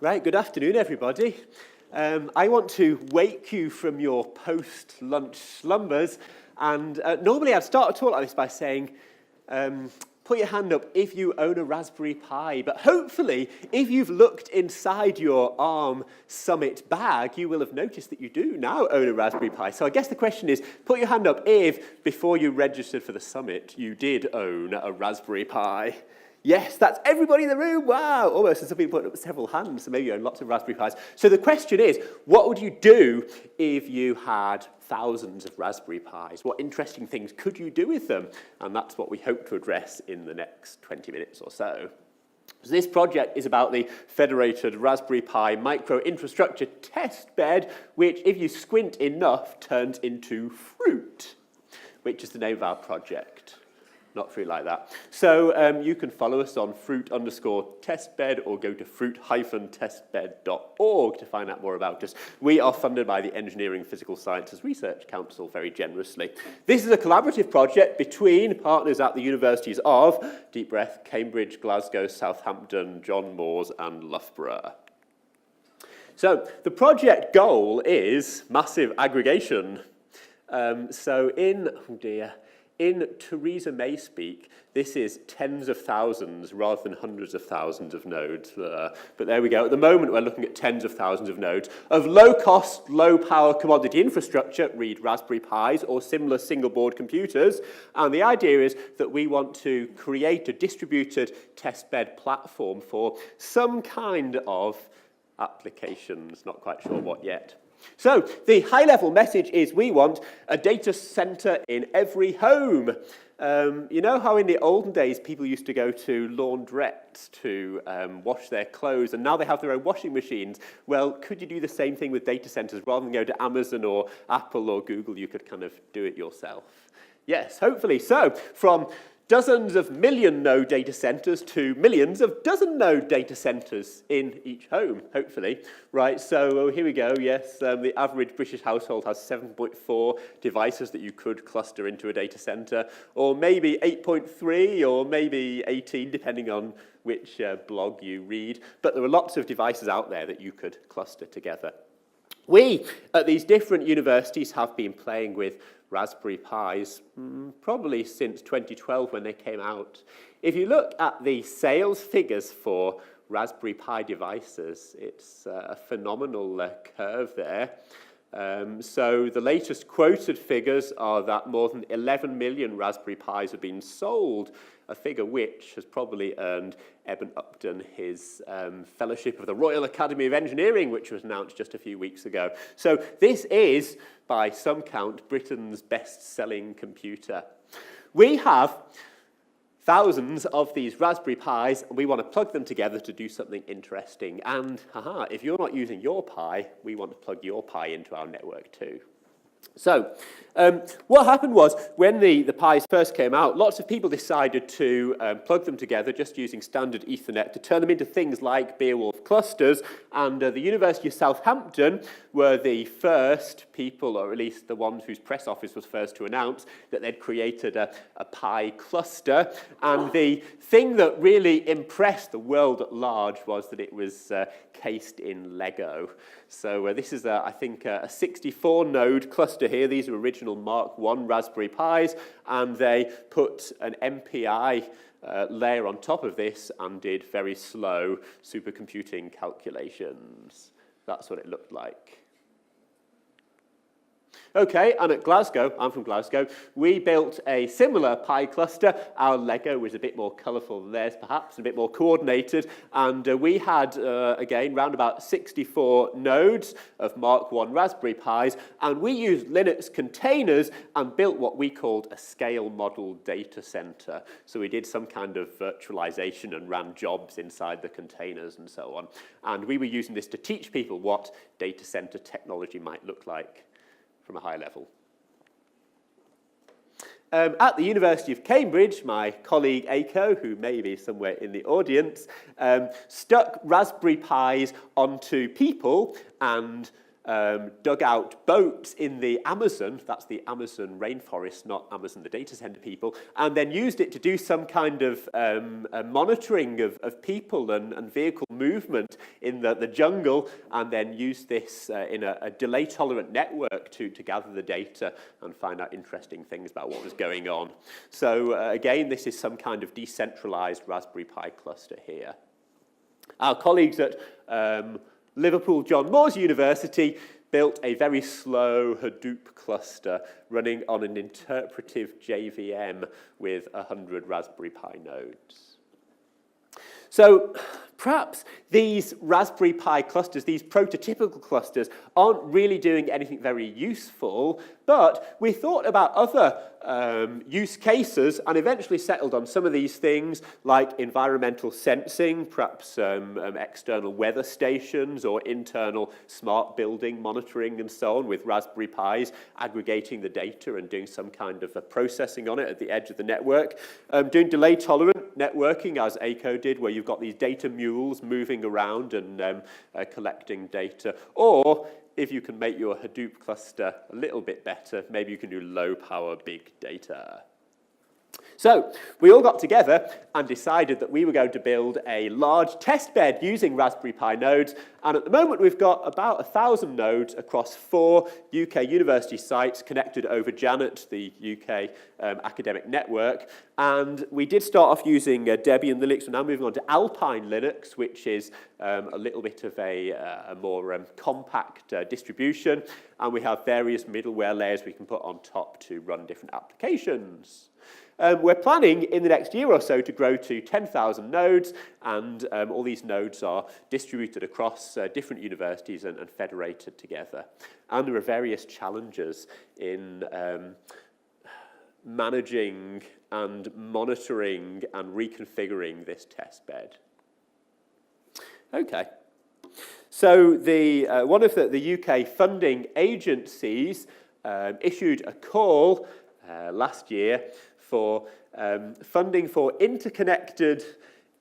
Right, good afternoon, everybody. I want to wake you from your post-lunch slumbers, and normally I'd start a talk like this by saying, put your hand up if you own a Raspberry Pi, but hopefully, if you've looked inside your ARM Summit bag, you will have noticed that you do now own a Raspberry Pi. So I guess the question is, put your hand up if, before you registered for the summit, you did own a Raspberry Pi. Yes, that's everybody in the room. Wow, almost. And some people put up several hands, so maybe you own lots of Raspberry Pis. So the question is, what would you do if you had thousands of Raspberry Pis? What interesting things could you do with them? And that's what we hope to address in the next 20 minutes or so. So this project is about the Federated Raspberry Pi MicroInfrastructure Testbed, which, if you squint enough, turns into fruit, which is the name of our project. Not fruit like that. So you can follow us on fruit_testbed or go to fruit-testbed.org to find out more about us. We are funded by the Engineering Physical Sciences Research Council very generously. This is a collaborative project between partners at the universities of, deep breath, Cambridge, Glasgow, Southampton, John Moores and Loughborough. So the project goal is massive aggregation. In Theresa May speak, this is tens of thousands rather than hundreds of thousands of nodes. But there we go. At the moment, we're looking at tens of thousands of nodes of low-cost, low-power commodity infrastructure, read Raspberry Pis or similar single-board computers. And the idea is that we want to create a distributed testbed platform for some kind of applications, not quite sure what yet. So the high-level message is we want a data center in every home. You know how in the olden days people used to go to laundrettes to wash their clothes, and now they have their own washing machines? Well, could you do the same thing with data centers? Rather than go to Amazon or Apple or Google, you could kind of do it yourself. Yes, hopefully. So from dozens of million node data centers to millions of dozen node data centers in each home, hopefully. Right, so here we go, yes, the average British household has 7.4 devices that you could cluster into a data center, or maybe 8.3, or maybe 18, depending on which blog you read. But there are lots of devices out there that you could cluster together. We, at these different universities, have been playing with Raspberry Pis probably since 2012 when they came out. If you look at the sales figures for Raspberry Pi devices, it's a phenomenal curve there. So the latest quoted figures are that more than 11 million Raspberry Pis have been sold, a figure which has probably earned Eben Upton his Fellowship of the Royal Academy of Engineering, which was announced just a few weeks ago. So this is, by some count, Britain's best-selling computer. We have thousands of these Raspberry Pis, and we want to plug them together to do something interesting. And, if you're not using your Pi, we want to plug your Pi into our network too. So, what happened was, when the Pis first came out, lots of people decided to plug them together just using standard Ethernet to turn them into things like Beowulf clusters, and the University of Southampton were the first people, or at least the ones whose press office was first to announce that they'd created a Pi cluster. And the thing that really impressed the world at large was that it was cased in Lego. So this is, I think, a 64-node cluster here. These are original Mark I Raspberry Pis, and they put an MPI layer on top of this and did very slow supercomputing calculations. That's what it looked like. Okay, and at Glasgow, I'm from Glasgow, we built a similar Pi cluster. Our Lego was a bit more colourful than theirs, perhaps, a bit more coordinated, and we had, again, round about 64 nodes of Mark I Raspberry Pis, and we used Linux containers and built what we called a scale model data center. So we did some kind of virtualization and ran jobs inside the containers and so on. And we were using this to teach people what data center technology might look like from a high level. At the University of Cambridge, my colleague Aiko, who may be somewhere in the audience, stuck Raspberry Pis onto people and dug out boats in the Amazon, that's the Amazon rainforest, not Amazon the data center people, and then used it to do some kind of monitoring of people and vehicle movement in the jungle, and then used this in a delay-tolerant network to gather the data and find out interesting things about what was going on. So again, this is some kind of decentralized Raspberry Pi cluster here. Our colleagues at Liverpool John Moores University built a very slow Hadoop cluster running on an interpretive JVM with 100 Raspberry Pi nodes. So perhaps these Raspberry Pi clusters, these prototypical clusters, aren't really doing anything very useful, but we thought about other use cases and eventually settled on some of these things like environmental sensing, perhaps external weather stations or internal smart building monitoring and so on with Raspberry Pis, aggregating the data and doing some kind of processing on it at the edge of the network. Doing delay-tolerant networking, as ACO did, where you've got these data mules moving around and collecting data. Or if you can make your Hadoop cluster a little bit better, maybe you can do low-power big data. So we all got together and decided that we were going to build a large test bed using Raspberry Pi nodes. And at the moment, we've got about 1,000 nodes across 4 UK university sites connected over Janet, the UK academic network. And we did start off using Debian Linux. We're now moving on to Alpine Linux, which is a little bit of a more compact distribution. And we have various middleware layers we can put on top to run different applications. We're planning in the next year or so to grow to 10,000 nodes, and all these nodes are distributed across different universities and federated together. And there are various challenges in managing and monitoring and reconfiguring this test bed. Okay. So one of the UK funding agencies issued a call last year for funding for interconnected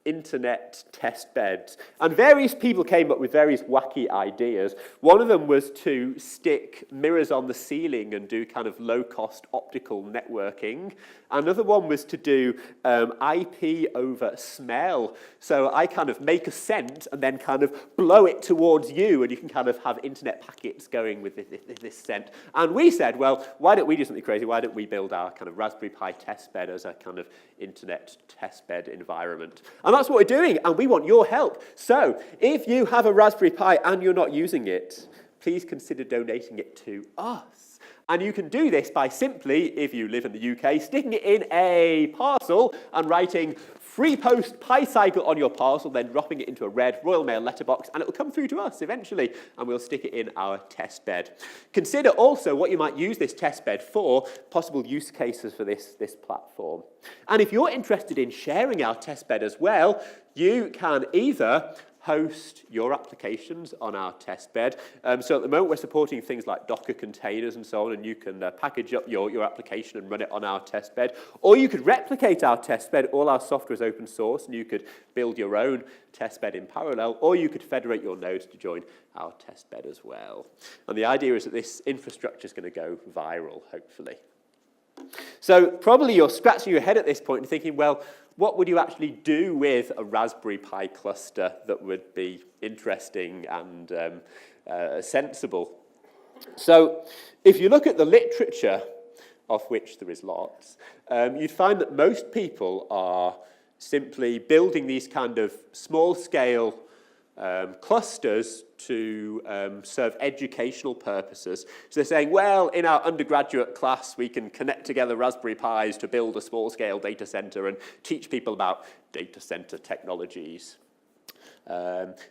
internet test beds. And various people came up with various wacky ideas. One of them was to stick mirrors on the ceiling and do kind of low-cost optical networking. Another one was to do IP over smell. So I kind of make a scent and then kind of blow it towards you, and you can kind of have internet packets going with this scent. And we said, well, why don't we do something crazy? Why don't we build our kind of Raspberry Pi test bed as a kind of internet test bed environment? And that's what we're doing, and we want your help. So if you have a Raspberry Pi and you're not using it, please consider donating it to us. And you can do this by simply, if you live in the UK, sticking it in a parcel and writing free post Pi cycle on your parcel, then dropping it into a red Royal Mail letterbox, and it will come through to us eventually, and we'll stick it in our test bed. Consider also what you might use this test bed for, possible use cases for this platform. And if you're interested in sharing our test bed as well, you can either host your applications on our test bed. So at the moment, we're supporting things like Docker containers and so on, and you can package up your application and run it on our test bed. Or you could replicate our test bed. All our software is open source, and you could build your own test bed in parallel, or you could federate your nodes to join our test bed as well. And the idea is that this infrastructure is going to go viral, hopefully. So probably you're scratching your head at this point and thinking, well, what would you actually do with a Raspberry Pi cluster that would be interesting and sensible? So if you look at the literature, of which there is lots, you'd find that most people are simply building these kind of small-scale clusters to serve educational purposes. So they're saying, well, in our undergraduate class, we can connect together Raspberry Pis to build a small-scale data center and teach people about data center technologies.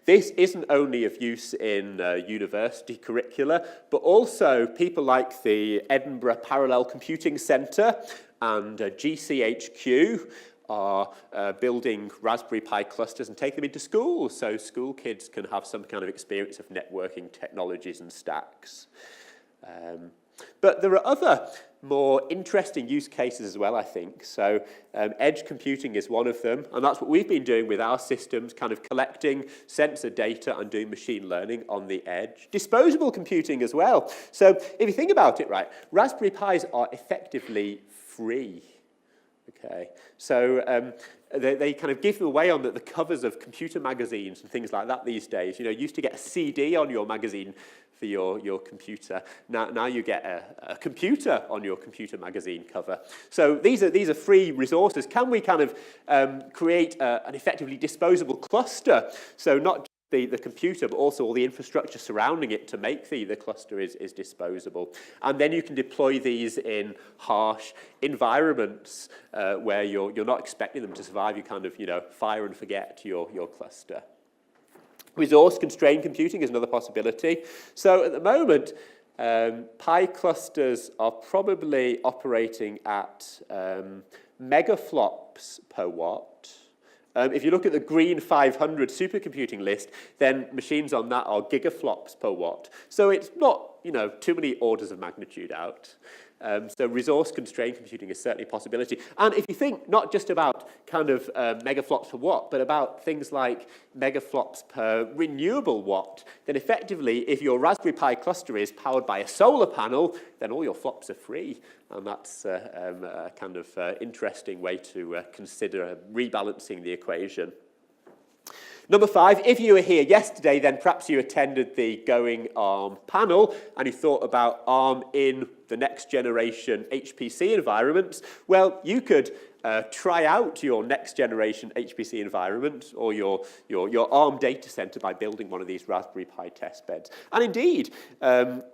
This isn't only of use in university curricula, but also people like the Edinburgh Parallel Computing Centre and GCHQ are building Raspberry Pi clusters and take them into schools, so school kids can have some kind of experience of networking technologies and stacks. But there are other more interesting use cases as well, I think. So edge computing is one of them, and that's what we've been doing with our systems, kind of collecting sensor data and doing machine learning on the edge. Disposable computing as well. So if you think about it, right, Raspberry Pis are effectively free. Okay, so they kind of give them away on the covers of computer magazines and things like that these days. You know, you used to get a CD on your magazine for your computer. Now you get a computer on your computer magazine cover. So these are free resources. Can we kind of create an effectively disposable cluster? So not the computer, but also all the infrastructure surrounding it to make the cluster is disposable. And then you can deploy these in harsh environments where you're not expecting them to survive. You kind of, fire and forget your cluster. Resource-constrained computing is another possibility. So at the moment, Pi clusters are probably operating at megaflops per watt. If you look at the green 500 supercomputing list, then machines on that are gigaflops per watt. So it's not, too many orders of magnitude out. So resource-constrained computing is certainly a possibility. And if you think not just about kind of megaflops per watt, but about things like megaflops per renewable watt, then effectively, if your Raspberry Pi cluster is powered by a solar panel, then all your flops are free. And that's a kind of interesting way to consider rebalancing the equation. Number 5, if you were here yesterday, then perhaps you attended the Going ARM panel and you thought about ARM in the next generation HPC environments. Well, you could try out your next generation HPC environment or your ARM data center by building one of these Raspberry Pi test beds. And indeed,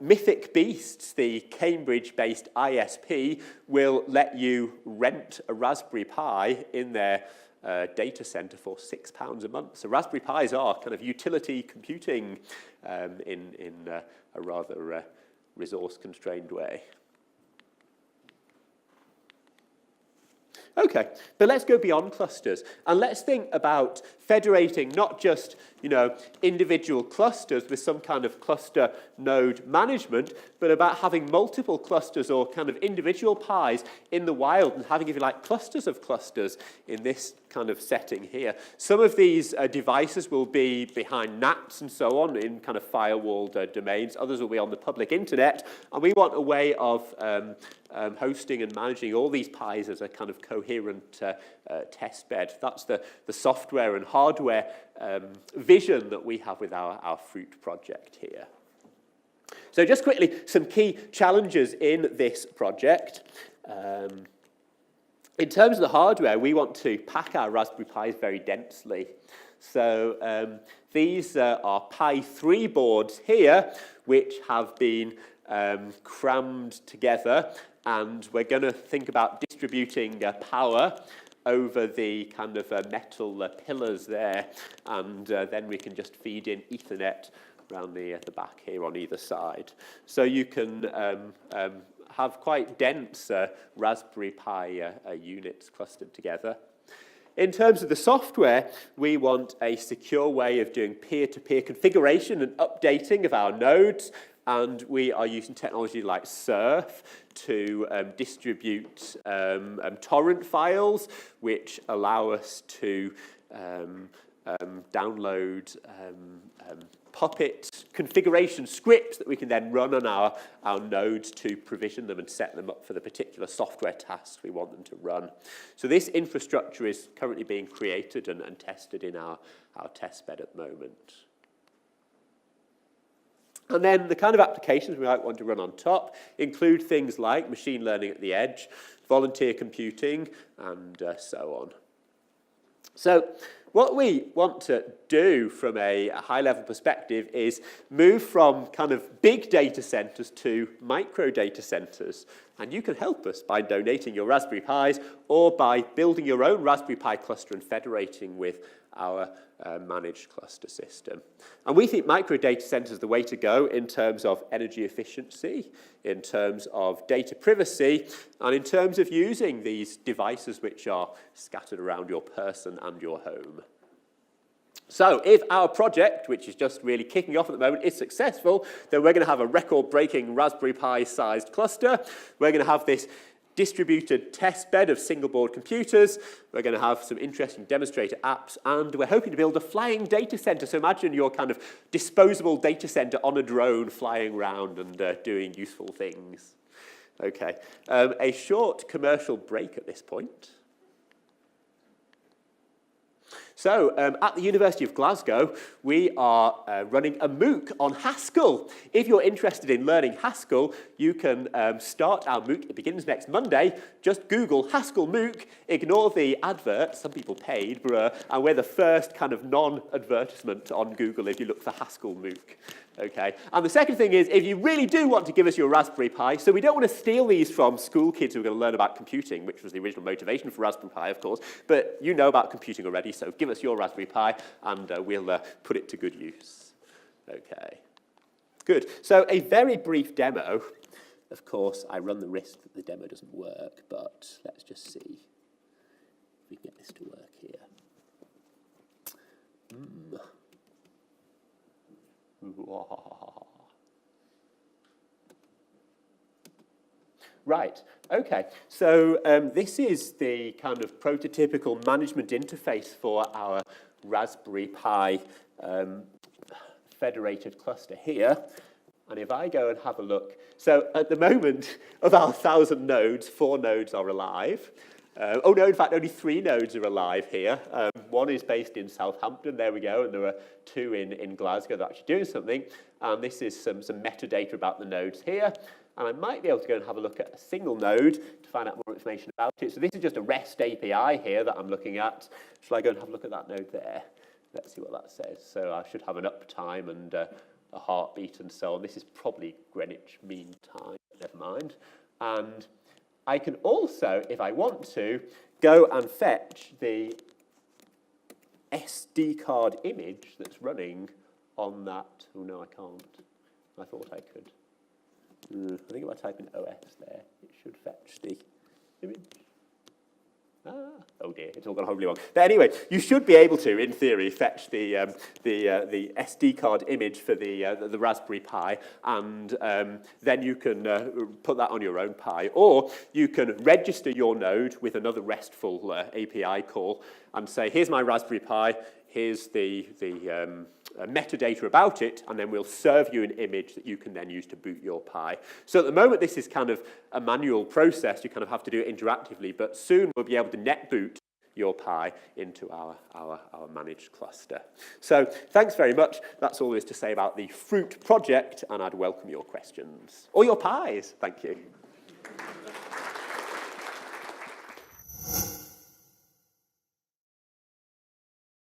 Mythic Beasts, the Cambridge-based ISP, will let you rent a Raspberry Pi in their data center for £6 a month. So Raspberry Pis are kind of utility computing in a rather resource-constrained way. Okay, but let's go beyond clusters and let's think about federating not just, individual clusters with some kind of cluster node management, but about having multiple clusters or kind of individual Pis in the wild and having, if you like, clusters of clusters in this kind of setting here. Some of these devices will be behind NATs and so on in kind of firewalled domains. Others will be on the public internet. And we want a way of hosting and managing all these Pis as a kind of coherent test bed. That's the software and hardware vision that we have with our Fruit project here. So just quickly, some key challenges in this project. In terms of the hardware, we want to pack our Raspberry Pis very densely. So these are Pi 3 boards here, which have been crammed together, and we're going to think about distributing power over the kind of metal pillars there, and then we can just feed in Ethernet around the back here on either side. So you can have quite dense Raspberry Pi units clustered together. In terms of the software, we want a secure way of doing peer-to-peer configuration and updating of our nodes, and we are using technology like Surf to distribute torrent files, which allow us to download Puppet configuration scripts that we can then run on our nodes to provision them and set them up for the particular software tasks we want them to run. So this infrastructure is currently being created and tested in our test bed at the moment. And then the kind of applications we might want to run on top include things like machine learning at the edge, volunteer computing, and so on. So what we want to do from a high-level perspective is move from kind of big data centers to micro data centers. And you can help us by donating your Raspberry Pis or by building your own Raspberry Pi cluster and federating with our managed cluster system. And we think micro data centers are the way to go in terms of energy efficiency, in terms of data privacy, and in terms of using these devices which are scattered around your person and your home. So if our project, which is just really kicking off at the moment, is successful, then we're going to have a record-breaking Raspberry Pi-sized cluster. We're going to have this distributed test bed of single-board computers. We're going to have some interesting demonstrator apps, and we're hoping to build a flying data center. So imagine your kind of disposable data center on a drone flying around and doing useful things. Okay, a short commercial break at this point. So, at the University of Glasgow, we are running a MOOC on Haskell. If you're interested in learning Haskell, you can start our MOOC. It begins next Monday. Just Google Haskell MOOC, ignore the advert, some people paid, and we're the first kind of non-advertisement on Google if you look for Haskell MOOC. Okay. And the second thing is, if you really do want to give us your Raspberry Pi, so we don't want to steal these from school kids who are going to learn about computing, which was the original motivation for Raspberry Pi, of course, but you know about computing already, so give us your Raspberry Pi, and we'll put it to good use. Okay. Good. So a very brief demo. Of course, I run the risk that the demo doesn't work, but let's just see if we can get this to work here. Right, okay, so this is the kind of prototypical management interface for our Raspberry Pi federated cluster here. And if I go and have a look, so at the moment, of our 1,000 nodes, 4 nodes are alive. Oh no, in fact, only 3 nodes are alive here. One is based in Southampton, there we go, and there are 2 in Glasgow that are actually doing something. And this is some metadata about the nodes here. And I might be able to go and have a look at a single node to find out more information about it. So this is just a REST API here that I'm looking at. Shall I go and have a look at that node there? Let's see what that says. So I should have an uptime and a heartbeat and so on. This is probably Greenwich Mean Time, never mind. And I can also, if I want to, go and fetch the SD card image that's running on that. Oh no, I can't. I thought I could. I think if I type in OS there, it should fetch the image. Oh dear, it's all gone horribly wrong. But anyway, you should be able to, in theory, fetch the SD card image for the Raspberry Pi, and then you can put that on your own Pi, or you can register your node with another RESTful API call and say, here's my Raspberry Pi, here's the metadata about it, and then we'll serve you an image that you can then use to boot your Pi. So at the moment, this is kind of a manual process. You kind of have to do it interactively, but soon we'll be able to net boot your Pi into our managed cluster. So thanks very much. That's all there is to say about the Fruit project, and I'd welcome your questions. Or your Pis. Thank you.